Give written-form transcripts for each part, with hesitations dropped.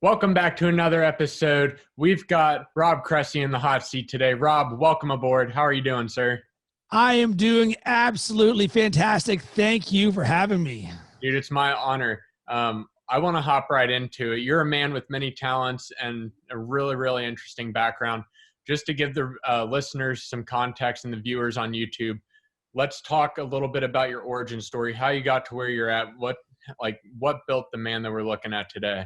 Welcome back to another episode. We've got Rob Cressy in the hot seat today. Rob, welcome aboard. How are you doing, sir? I am doing absolutely fantastic. Thank you for having me. Dude, it's my honor. I want to hop right into it. You're a man with many talents and a really, really interesting background. Just to give the listeners some context and the viewers on YouTube, let's talk a little bit about your origin story, how you got to where you're at, what built the man that we're looking at today.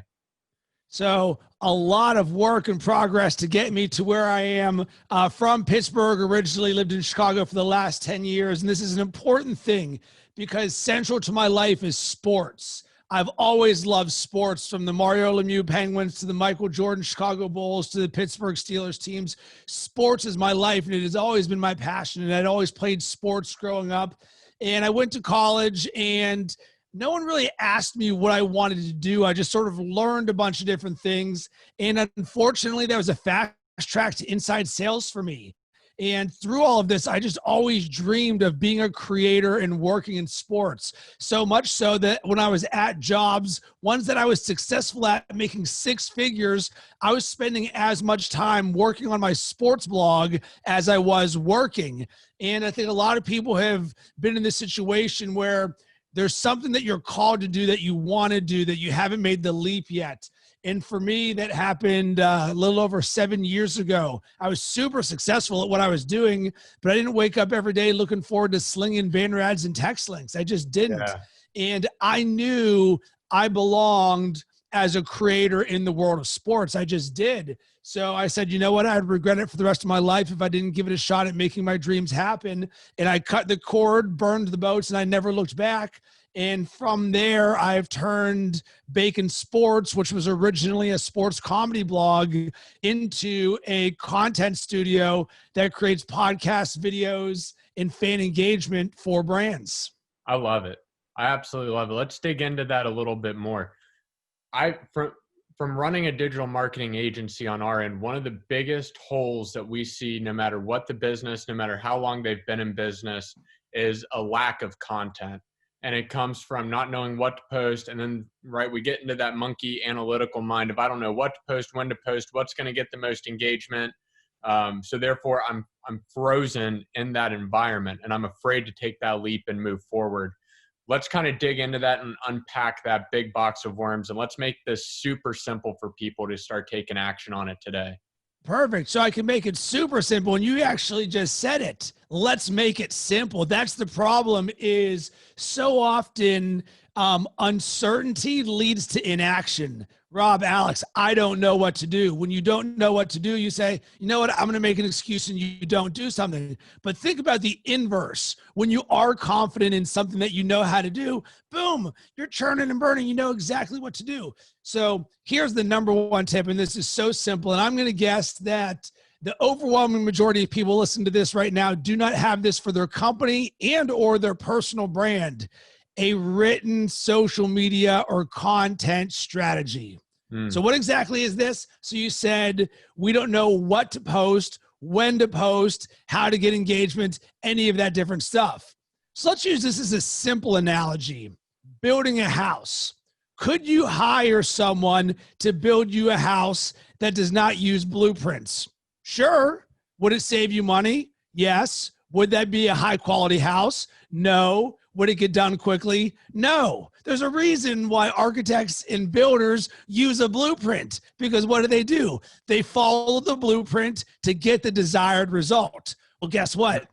So a lot of work in progress to get me to where I am. From Pittsburgh, originally lived in Chicago for the last 10 years. And this is an important thing because central to my life is sports. I've always loved sports, from the Mario Lemieux Penguins to the Michael Jordan Chicago Bulls to the Pittsburgh Steelers teams. Sports is my life, and it has always been my passion. And I'd always played sports growing up. And I went to college, and no one really asked me what I wanted to do. I just sort of learned a bunch of different things. And unfortunately, there was a fast track to inside sales for me. And through all of this, I just always dreamed of being a creator and working in sports. So much so that when I was at jobs, ones that I was successful at making six figures, I was spending as much time working on my sports blog as I was working. And I think a lot of people have been in this situation where there's something that you're called to do that you want to do that you haven't made the leap yet. And for me, that happened a little over 7 years ago. I was super successful at what I was doing, but I didn't wake up every day looking forward to slinging banner ads and text links. I just didn't. Yeah. And I knew I belonged as a creator in the world of sports. I just did. So I said, you know what? I'd regret it for the rest of my life if I didn't give it a shot at making my dreams happen. And I cut the cord, burned the boats, and I never looked back. And from there, I've turned Bacon Sports, which was originally a sports comedy blog, into a content studio that creates podcasts, videos, and fan engagement for brands. I love it. I absolutely love it. Let's dig into that a little bit more. From running a digital marketing agency on our end, one of the biggest holes that we see, no matter what the business, no matter how long they've been in business, is a lack of content. And it comes from not knowing what to post. And then, right, we get into that monkey analytical mind of, I don't know what to post, when to post, what's going to get the most engagement. So therefore, I'm frozen in that environment, and I'm afraid to take that leap and move forward. Let's kind of dig into that and unpack that big box of worms, and let's make this super simple for people to start taking action on it today. Perfect. So I can make it super simple. And you actually just said it. Let's make it simple. That's the problem, is so often uncertainty leads to inaction. Rob, Alex, I don't know what to do. When you don't know what to do, you say, you know what, I'm going to make an excuse, and you don't do something. But think about the inverse. When you are confident in something that you know how to do, boom, you're churning and burning. You know exactly what to do. So here's the number one tip, and this is so simple. And I'm going to guess that the overwhelming majority of people listening to this right now do not have this for their company and or their personal brand: a written social media or content strategy. So what exactly is this? So you said, we don't know what to post, when to post, how to get engagement, any of that different stuff. So let's use this as a simple analogy. Building a house. Could you hire someone to build you a house that does not use blueprints? Sure. Would it save you money? Yes. Would that be a high quality house? No. Would it get done quickly? No. There's a reason why architects and builders use a blueprint, because what do? They follow the blueprint to get the desired result. Well, guess what?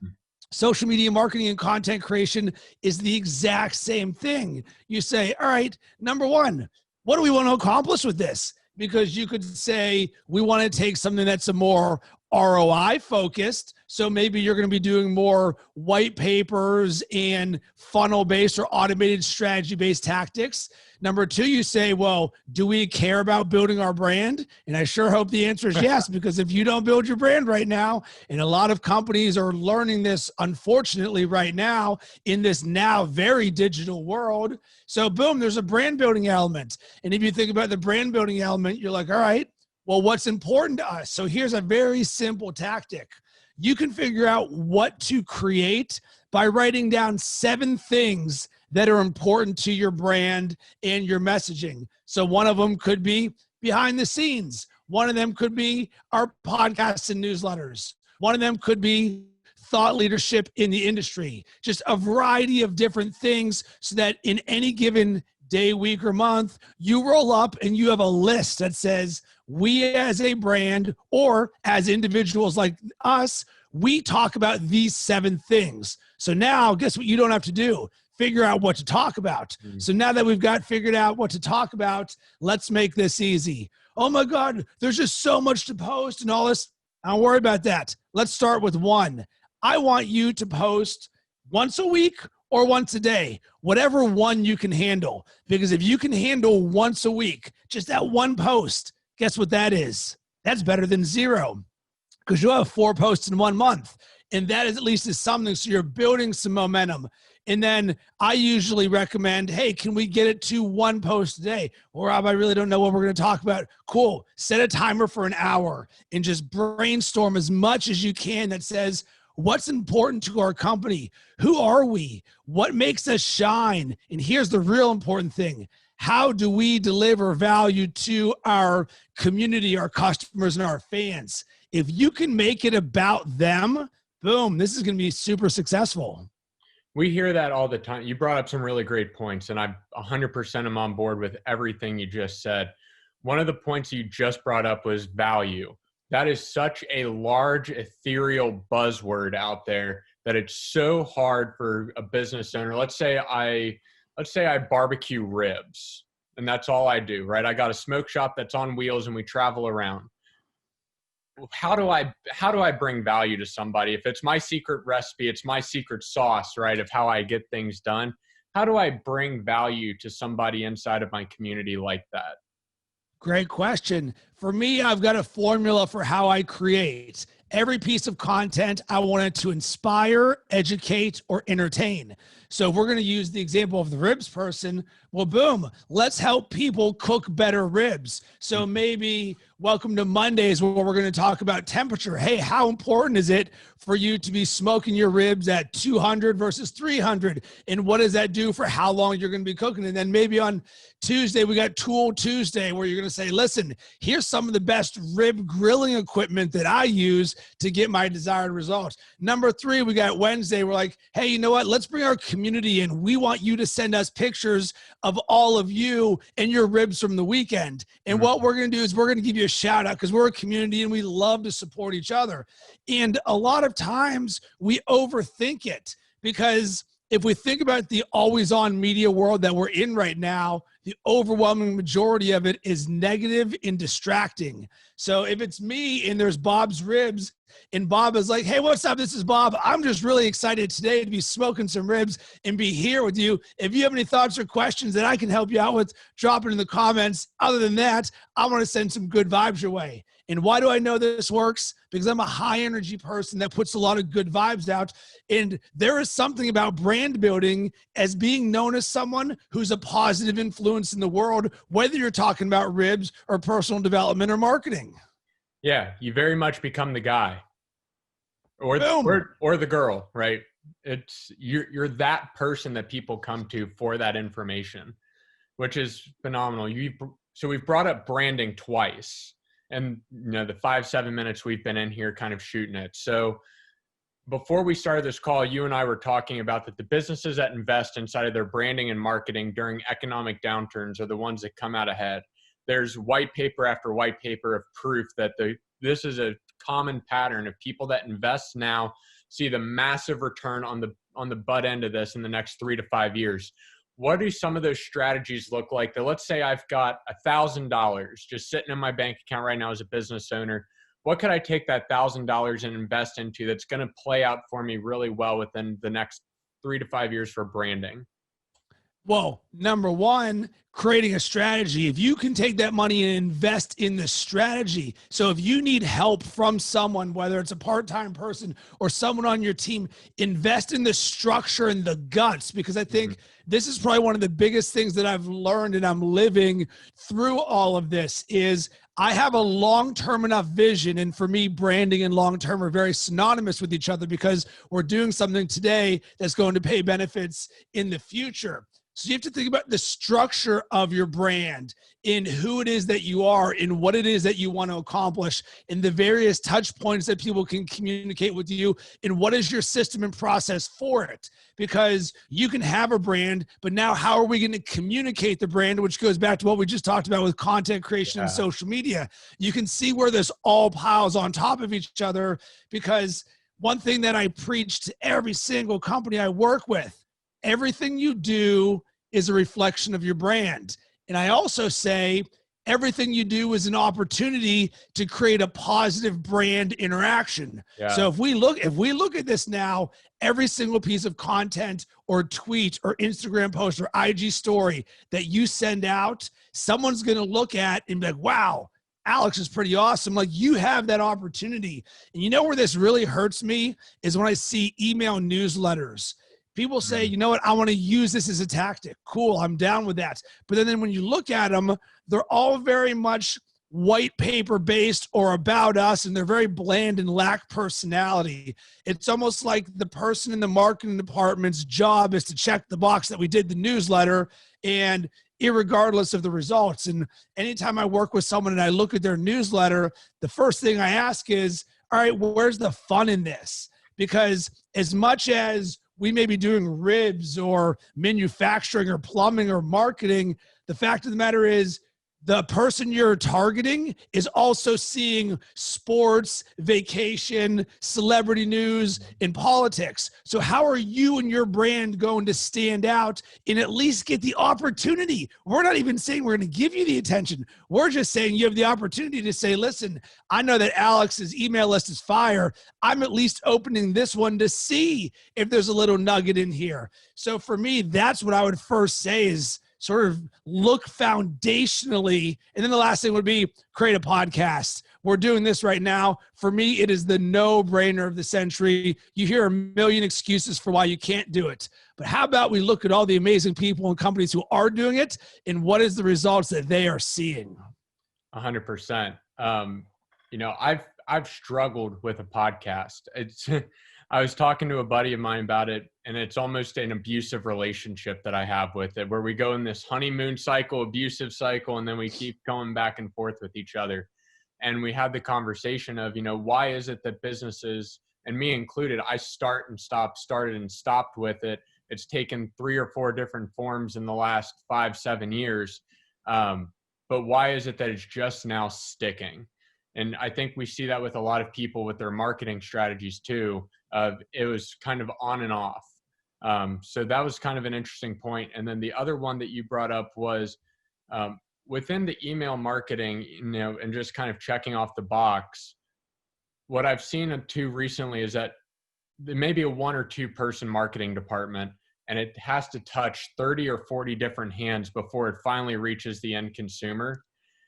Social media marketing and content creation is the exact same thing. You say, all right, number one, what do we want to accomplish with this? Because you could say, we want to take something that's a more ROI focused. So maybe you're going to be doing more white papers and funnel based or automated strategy based tactics. Number two, you say, well, do we care about building our brand? And I sure hope the answer is yes, because if you don't build your brand right now, and a lot of companies are learning this, unfortunately, right now in this now very digital world. So boom, there's a brand building element. And if you think about the brand building element, you're like, all right, well, what's important to us? So here's a very simple tactic. You can figure out what to create by writing down 7 things that are important to your brand and your messaging. So one of them could be behind the scenes. One of them could be our podcasts and newsletters. One of them could be thought leadership in the industry, just a variety of different things so that in any given day, week, or month, you roll up and you have a list that says, we as a brand or as individuals like us, we talk about these 7 things. So now guess what you don't have to do? Figure out what to talk about. So now that we've got figured out what to talk about, let's make this easy. Oh my God, there's just so much to post and all this. Don't worry about that. Let's start with 1. I want you to post once a week or once a day, whatever one you can handle. Because if you can handle once a week, just that 1 post, guess what that is? That's better than 0, because you'll have 4 posts in 1 month. And that is at least is something. So you're building some momentum. And then I usually recommend, hey, can we get it to 1 post a day? Well, Rob, I really don't know what we're going to talk about. Cool. Set a timer for an hour and just brainstorm as much as you can that says, what's important to our company? Who are we? What makes us shine? And here's the real important thing. How do we deliver value to our community, our customers, and our fans? If you can make it about them, boom, this is going to be super successful. We hear that all the time. You brought up some really great points, and I 100% am on board with everything you just said. One of the points you just brought up was value. That is such a large, ethereal buzzword out there that it's so hard for a business owner. Let's say I barbecue ribs, and that's all I do, right? I got a smoke shop that's on wheels, and we travel around. How do I bring value to somebody? If it's my secret recipe, it's my secret sauce, right, of how I get things done. How do I bring value to somebody inside of my community like that? Great question. For me, I've got a formula for how I create. Every piece of content, I want it to inspire, educate, or entertain. So if we're going to use the example of the ribs person, well, boom, let's help people cook better ribs. So maybe welcome to Mondays where we're going to talk about temperature. Hey, how important is it for you to be smoking your ribs at 200 versus 300? And what does that do for how long you're going to be cooking? And then maybe on Tuesday, we got Tool Tuesday where you're going to say, listen, here's some of the best rib grilling equipment that I use to get my desired results. Number 3, we got Wednesday. We're like, hey, you know what? Let's bring our community in. We want you to send us pictures of all of you and your ribs from the weekend. And what we're going to do is we're going to give you a shout out because we're a community and we love to support each other. And a lot of times we overthink it, because if we think about the always on media world that we're in right now, the overwhelming majority of it is negative and distracting. So if it's me and there's Bob's Ribs and Bob is like, hey, what's up? This is Bob. I'm just really excited today to be smoking some ribs and be here with you. If you have any thoughts or questions that I can help you out with, drop it in the comments. Other than that, I want to send some good vibes your way. And why do I know this works? Because I'm a high energy person that puts a lot of good vibes out. And there is something about brand building as being known as someone who's a positive influence in the world, whether you're talking about ribs or personal development or marketing. Yeah, you very much become the guy or the girl, right? It's you're that person that people come to for that information, which is phenomenal. So we've brought up branding twice. And, the 5-7 minutes we've been in here kind of shooting it. So before we started this call, you and I were talking about that the businesses that invest inside of their branding and marketing during economic downturns are the ones that come out ahead. There's white paper after white paper of proof that this is a common pattern of people that invest now see the massive return on the butt end of this in the next 3 to 5 years. What do some of those strategies look like? That let's say I've got $1,000 just sitting in my bank account right now as a business owner. What could I take that $1,000 and invest into that's going to play out for me really well within the next 3 to 5 years for branding? Well, number one, creating a strategy. If you can take that money and invest in the strategy. So if you need help from someone, whether it's a part-time person or someone on your team, invest in the structure and the guts, because I think this is probably one of the biggest things that I've learned and I'm living through all of this is I have a long-term enough vision. And for me, branding and long-term are very synonymous with each other because we're doing something today that's going to pay benefits in the future. So you have to think about the structure of your brand, in who it is that you are, in what it is that you want to accomplish, in the various touch points that people can communicate with you, and what is your system and process for it. Because you can have a brand, but now how are we going to communicate the brand, which goes back to what we just talked about with content creation and social media. You can see where this all piles on top of each other, because one thing that I preach to every single company I work with, everything you do is a reflection of your brand. And I also say everything you do is an opportunity to create a positive brand interaction. Yeah. So if we look at this now, every single piece of content or tweet or Instagram post or IG story that you send out, someone's going to look at and be like, wow, Alex is pretty awesome. Like, you have that opportunity. And you know where this really hurts me is when I see email newsletters. People say, you know what, I want to use this as a tactic. Cool, I'm down with that. But then when you look at them, they're all very much white paper based or about us, and they're very bland and lack personality. It's almost like the person in the marketing department's job is to check the box that we did the newsletter, and irregardless of the results. And anytime I work with someone and I look at their newsletter, the first thing I ask is, all right, where's the fun in this? Because as much as we may be doing ribs or manufacturing or plumbing or marketing, the fact of the matter is the person you're targeting is also seeing sports, vacation, celebrity news, and politics. So how are you and your brand going to stand out and at least get the opportunity? We're not even saying we're going to give you the attention. We're just saying you have the opportunity to say, listen, I know that Alex's email list is fire. I'm at least opening this one to see if there's a little nugget in here. So for me, that's what I would first say is sort of look foundationally. And then the last thing would be create a podcast. We're doing this right now. For me, it is the no-brainer of the century. You hear a million excuses for why you can't do it. But how about we look at all the amazing people and companies who are doing it and what is the results that they are seeing? 100%. You know, I've struggled with a podcast. I was talking to a buddy of mine about it, and it's almost an abusive relationship that I have with it, where we go in this honeymoon cycle, abusive cycle, and then we keep going back and forth with each other. And we had the conversation of, you know, why is it that businesses, and me included, I started and stopped with it. It's taken 3 or 4 different forms in the last 5-7 years. But why is it that it's just now sticking? And I think we see that with a lot of people with their marketing strategies too. It was kind of on and off. So that was kind of an interesting point. And then the other one that you brought up was within the email marketing, you know, and just kind of checking off the box. What I've seen too recently is that there may be a 1 or 2 person marketing department, and it has to touch 30 or 40 different hands before it finally reaches the end consumer.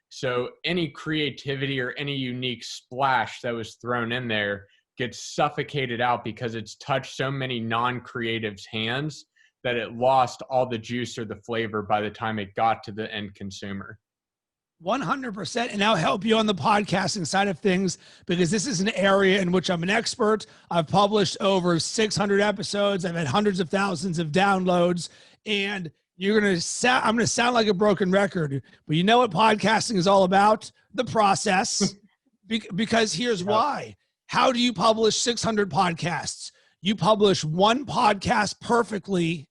So any creativity or any unique splash that was thrown in there gets suffocated out because it's touched so many non-creatives' hands that it lost all the juice or the flavor by the time it got to the end consumer. 100%. And I'll help you on the podcasting side of things, because this is an area in which I'm an expert. I've published over 600 episodes. I've had hundreds of thousands of downloads, and I'm going to sound like a broken record, but you know what podcasting is all about? The process. Because here's why. How do you publish 600 podcasts? You publish one podcast perfectly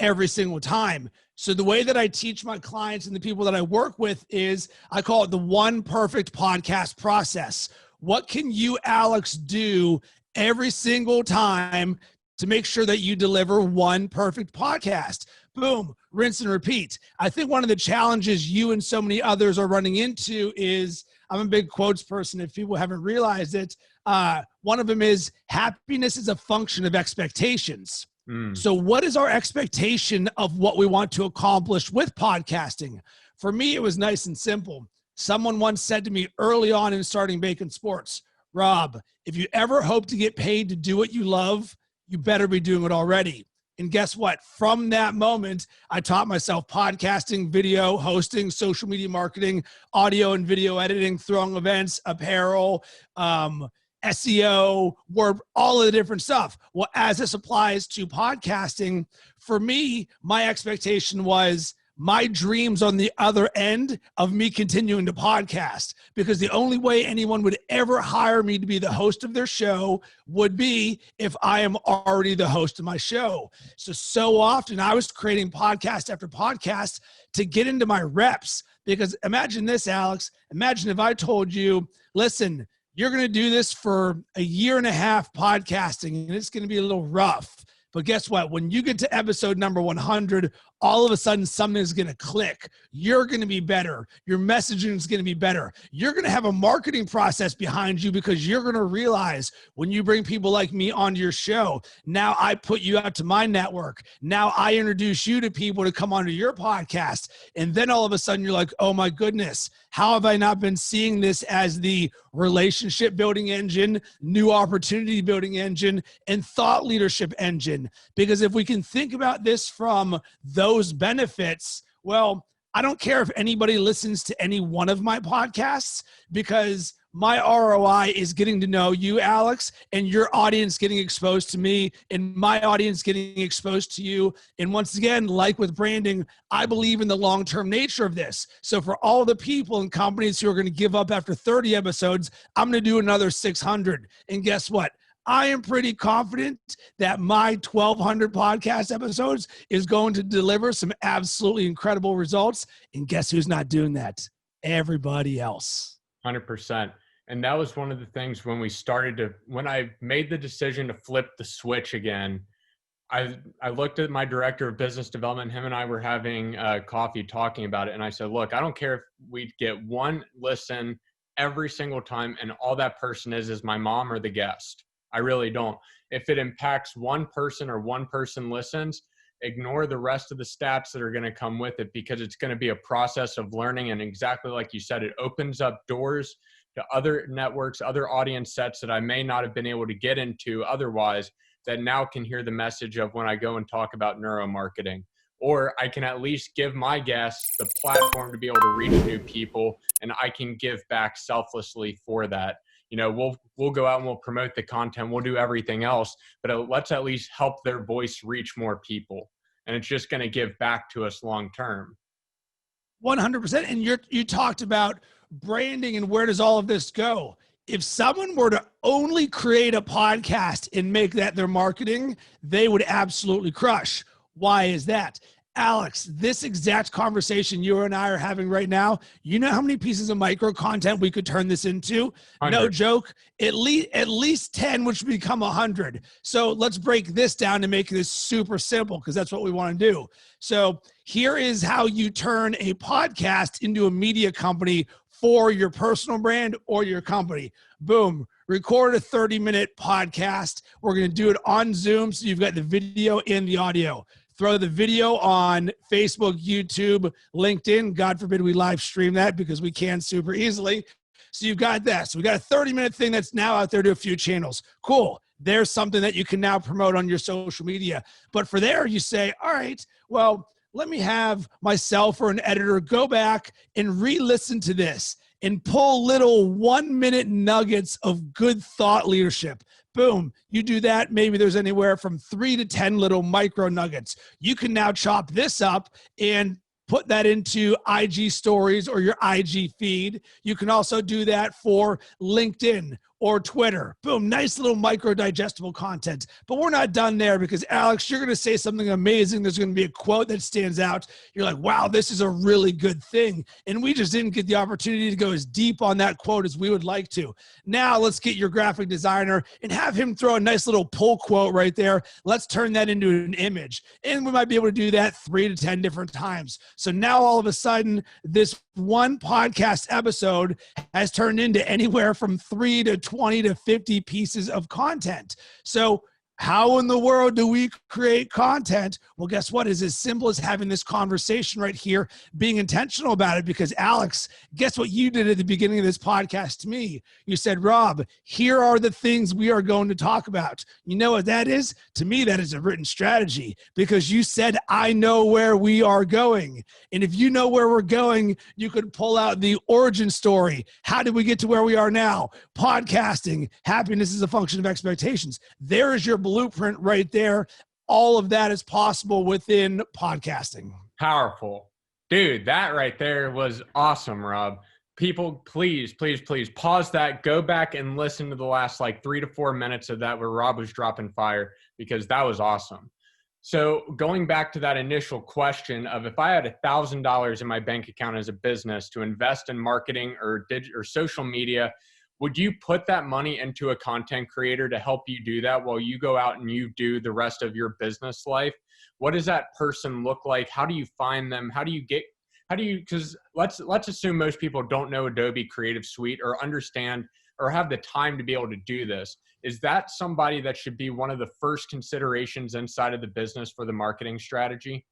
every single time. So the way that I teach my clients and the people that I work with is I call it the one perfect podcast process. What can you, Alex, do every single time to make sure that you deliver one perfect podcast? Boom, rinse and repeat. I think one of the challenges you and so many others are running into is, I'm a big quotes person if people haven't realized it. One of them is happiness is a function of expectations. So what is our expectation of what we want to accomplish with podcasting? For me, it was nice and simple. Someone once said to me early on in starting Bacon Sports, Rob, if you ever hope to get paid to do what you love, you better be doing it already. And guess what? From that moment, I taught myself podcasting, video, hosting, social media marketing, audio and video editing, throwing events, apparel, SEO, word, all of the different stuff. Well, as this applies to podcasting, for me, my expectation was my dreams on the other end of me continuing to podcast, because the only way anyone would ever hire me to be the host of their show would be if I am already the host of my show. So often I was creating podcast after podcast to get into my reps, because imagine this, Alex. Imagine if I told you, listen, you're going to do this for a year and a half podcasting, and it's going to be a little rough. But guess what? When you get to episode number 100, all of a sudden something's going to click. You're going to be better. Your messaging is going to be better. You're going to have a marketing process behind you, because you're going to realize when you bring people like me onto your show, now I put you out to my network. Now I introduce you to people to come onto your podcast. And then all of a sudden you're like, oh my goodness, how have I not been seeing this as the relationship building engine, new opportunity building engine, and thought leadership engine? Because if we can think about this from those benefits, well, I don't care if anybody listens to any one of my podcasts, because my ROI is getting to know you, Alex, and your audience getting exposed to me, and my audience getting exposed to you. And once again, like with branding, I believe in the long-term nature of this. So for all the people and companies who are going to give up after 30 episodes, I'm going to do another 600. And guess what? I am pretty confident that my 1,200 podcast episodes is going to deliver some absolutely incredible results. And guess who's not doing that? Everybody else. 100%. And that was one of the things when I made the decision to flip the switch again, I looked at my director of business development. Him and I were having coffee talking about it. And I said, look, I don't care if we get one listen every single time and all that person is my mom or the guest. I really don't. If it impacts one person or one person listens, ignore the rest of the stats that are going to come with it, because it's going to be a process of learning. And exactly like you said, it opens up doors to other networks, other audience sets that I may not have been able to get into otherwise, that now can hear the message of when I go and talk about neuromarketing. Or I can at least give my guests the platform to be able to reach new people, and I can give back selflessly for that. You know, we'll go out and we'll promote the content, we'll do everything else, but let's at least help their voice reach more people. And it's just going to give back to us long term. 100%. And you talked about branding and where does all of this go? If someone were to only create a podcast and make that their marketing, they would absolutely crush. Why is that? Alex, this exact conversation you and I are having right now, you know how many pieces of micro content we could turn this into? 100. No joke, at least 10, which would become 100. So let's break this down to make this super simple, because that's what we want to do. So here is how you turn a podcast into a media company for your personal brand or your company. Boom. Record a 30-minute podcast. We're going to do it on Zoom, so you've got the video and the audio. Throw the video on Facebook, YouTube, LinkedIn. God forbid we live stream that, because we can super easily. So you've got that. So we got a 30-minute thing that's now out there to a few channels. Cool. There's something that you can now promote on your social media. But for there, you say, all right, well, let me have myself or an editor go back and re-listen to this and pull little 1-minute nuggets of good thought leadership. Boom. You do that. Maybe there's anywhere from 3 to 10 little micro nuggets. You can now chop this up and put that into IG stories or your IG feed. You can also do that for LinkedIn or Twitter. Boom, nice little micro digestible content. But we're not done there, because Alex, you're going to say something amazing. There's going to be a quote that stands out. You're like, wow, this is a really good thing. And we just didn't get the opportunity to go as deep on that quote as we would like to. Now let's get your graphic designer and have him throw a nice little pull quote right there. Let's turn that into an image. And we might be able to do that 3 to 10 different times. So now all of a sudden, this one podcast episode has turned into anywhere from 3 to 20 to 50 pieces of content. So how in the world do we create content? Well, guess what? It's as simple as having this conversation right here, being intentional about it. Because Alex, guess what you did at the beginning of this podcast to me? You said, Rob, here are the things we are going to talk about. You know what that is? To me, that is a written strategy, because you said, I know where we are going. And if you know where we're going, you could pull out the origin story. How did we get to where we are now? Podcasting, happiness is a function of expectations. There is your blueprint right there. All of that is possible within podcasting. Powerful. Dude, that right there was awesome, Rob. People, please, please, please pause that. Go back and listen to the last like 3 to 4 minutes of that where Rob was dropping fire, because that was awesome. So going back to that initial question of, if I had $1,000 in my bank account as a business to invest in marketing or social media, would you put that money into a content creator to help you do that while you go out and you do the rest of your business life? What does that person look like? How do you find them? Because let's assume most people don't know Adobe Creative Suite or understand or have the time to be able to do this. Is that somebody that should be one of the first considerations inside of the business for the marketing strategy?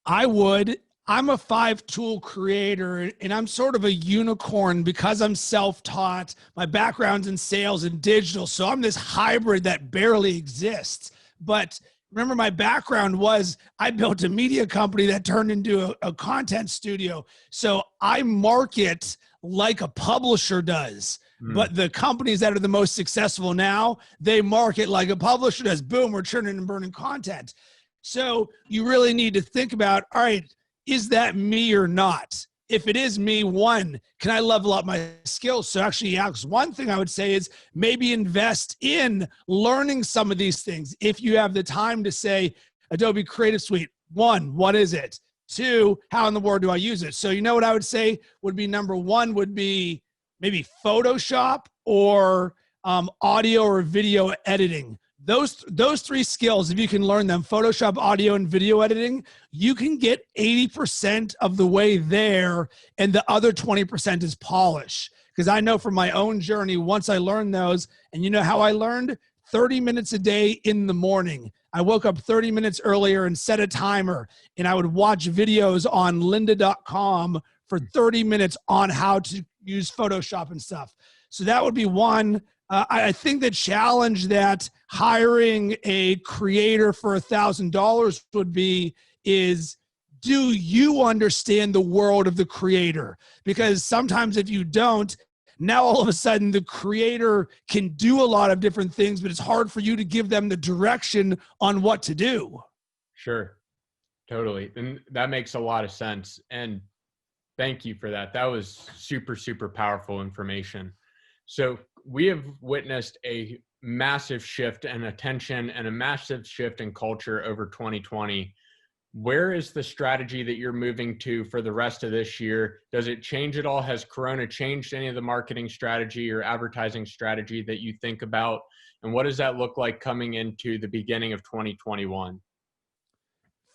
I would. I'm a 5-tool creator, and I'm sort of a unicorn because I'm self-taught. My background's in sales and digital, so I'm this hybrid that barely exists. But remember, my background was I built a media company that turned into a content studio. So I market like a publisher does. But the companies that are the most successful now, they market like a publisher does. Boom, we're churning and burning content. So you really need to think about, all right, is that me or not? If it is me, one, can I level up my skills? So actually, Alex, one thing I would say is maybe invest in learning some of these things. If you have the time to say, Adobe Creative Suite, 1, what is it? 2, how in the world do I use it? So you know what I would say would be number 1 would be maybe Photoshop or audio or video editing. Those 3 skills, if you can learn them, Photoshop, audio, and video editing, you can get 80% of the way there, and the other 20% is polish. Because I know from my own journey, once I learned those, and you know how I learned? 30 minutes a day in the morning. I woke up 30 minutes earlier and set a timer, and I would watch videos on lynda.com for 30 minutes on how to use Photoshop and stuff. So that would be one. I think the challenge that hiring a creator for $1,000 would be is, do you understand the world of the creator? Because sometimes if you don't, now all of a sudden the creator can do a lot of different things, but it's hard for you to give them the direction on what to do. Sure, totally. And that makes a lot of sense. And thank you for that. That was super, super powerful information. So we have witnessed a massive shift in attention and a massive shift in culture over 2020. Where is the strategy that you're moving to for the rest of this year? Does it change at all? Has Corona changed any of the marketing strategy or advertising strategy that you think about? And what does that look like coming into the beginning of 2021?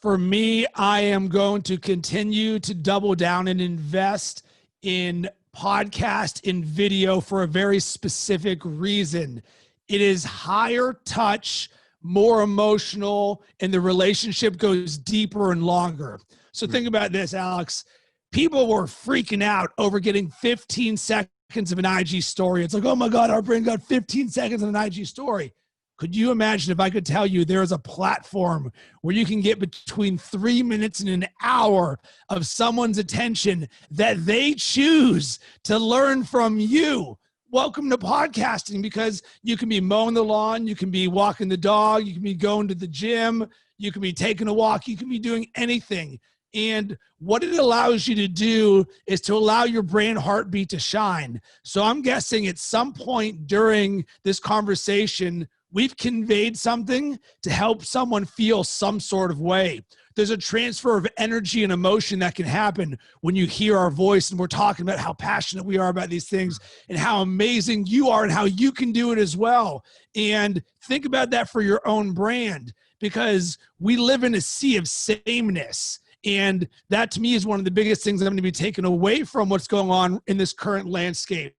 For me, I am going to continue to double down and invest in podcast and video for a very specific reason. It is higher touch, more emotional, and the relationship goes deeper and longer. So think about this, Alex. People were freaking out over getting 15 seconds of an IG story. It's like, oh my God, our brain got 15 seconds of an IG story. Could you imagine if I could tell you there is a platform where you can get between 3 minutes and an hour of someone's attention that they choose to learn from you? Welcome to podcasting, because you can be mowing the lawn, you can be walking the dog, you can be going to the gym, you can be taking a walk, you can be doing anything. And what it allows you to do is to allow your brain heartbeat to shine. So I'm guessing at some point during this conversation, we've conveyed something to help someone feel some sort of way. There's a transfer of energy and emotion that can happen when you hear our voice and we're talking about how passionate we are about these things and how amazing you are and how you can do it as well. And think about that for your own brand, because we live in a sea of sameness. And that to me is one of the biggest things I'm going to be taking away from what's going on in this current landscape.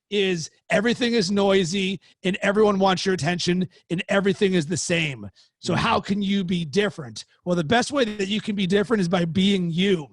is everything is noisy and everyone wants your attention and everything is the same. So how can you be different? Well, the best way that you can be different is by being you,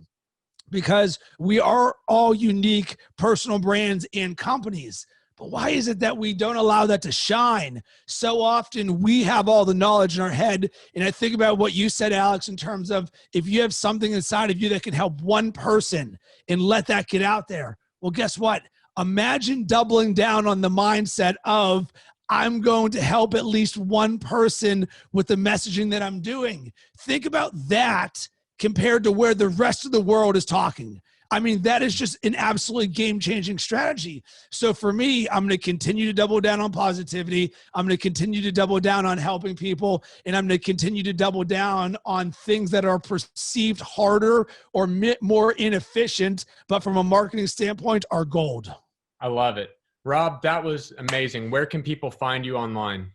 because we are all unique personal brands and companies. But why is it that we don't allow that to shine? So often we have all the knowledge in our head. And I think about what you said, Alex, in terms of if you have something inside of you that can help one person and let that get out there. Well, guess what? Imagine doubling down on the mindset of, I'm going to help at least one person with the messaging that I'm doing. Think about that compared to where the rest of the world is talking. I mean, that is just an absolutely game-changing strategy. So for me, I'm going to continue to double down on positivity. I'm going to continue to double down on helping people. And I'm going to continue to double down on things that are perceived harder or more inefficient, but from a marketing standpoint are gold. I love it. Rob, that was amazing. Where can people find you online?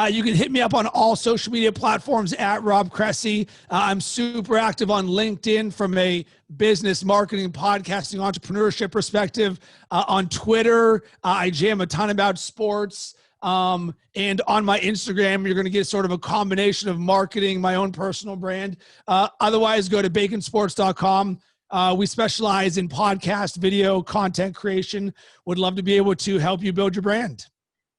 You can hit me up on all social media platforms at Rob Cressy. I'm super active on LinkedIn from a business, marketing, podcasting, entrepreneurship perspective. On Twitter, I jam a ton about sports. And on my Instagram, you're going to get sort of a combination of marketing, my own personal brand. Otherwise, go to baconsports.com. We specialize in podcast, video, content creation. Would love to be able to help you build your brand.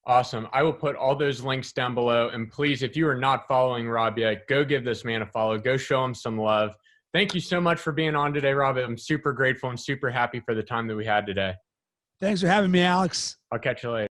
Awesome. I will put all those links down below. And please, if you are not following Rob yet, go give this man a follow. Go show him some love. Thank you so much for being on today, Rob. I'm super grateful and super happy for the time that we had today. Thanks for having me, Alex. I'll catch you later.